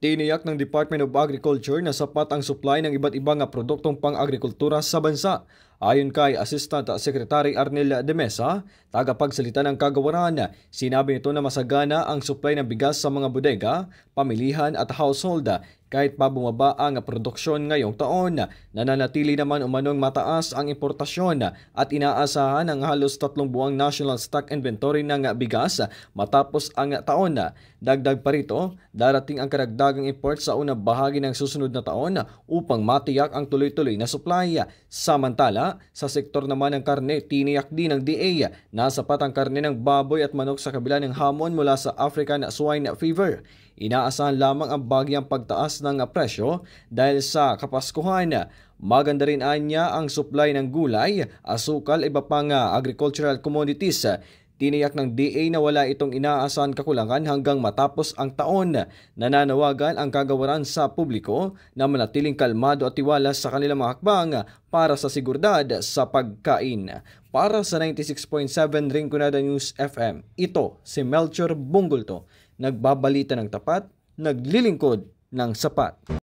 Tiniyak ng Department of Agriculture na sapat ang supply ng iba't ibang produktong pang-agrikultura sa bansa. Ayon kay Assistant Secretary Arnel de Mesa, tagapagsalita ng kagawaran, sinabi nito na masagana ang supply ng bigas sa mga bodega, pamilihan at household kahit pa bumaba ang produksyon ngayong taon. Nananatili naman umanong mataas ang importasyon at inaasahan ang halos 3 buwang national stock inventory ng bigas matapos ang taon. Dagdag pa rito, darating ang karagdagang import sa unang bahagi ng susunod na taon upang matiyak ang tuloy-tuloy na supply. Samantala, sa sektor naman ng karne, tiniyak din ng DA na sapat ang karne ng baboy at manok sa kabila ng hamon mula sa African Swine Fever. Inaasahan lamang ang bagyang pagtaas ng presyo dahil sa Kapaskuhan. Maganda rin anya ang supply ng gulay, asukal, iba pang agricultural commodities. Tiniyak ng DA na wala itong inaasahan kakulangan hanggang matapos ang taon. Nananawagan ang kagawaran sa publiko na manatiling kalmado at tiwala sa kanilang mga hakbang para sa seguridad sa pagkain. Para sa 96.7 Rinconada News FM, ito si Melchor Bungulto. Nagbabalita ng tapat, naglilingkod ng sapat.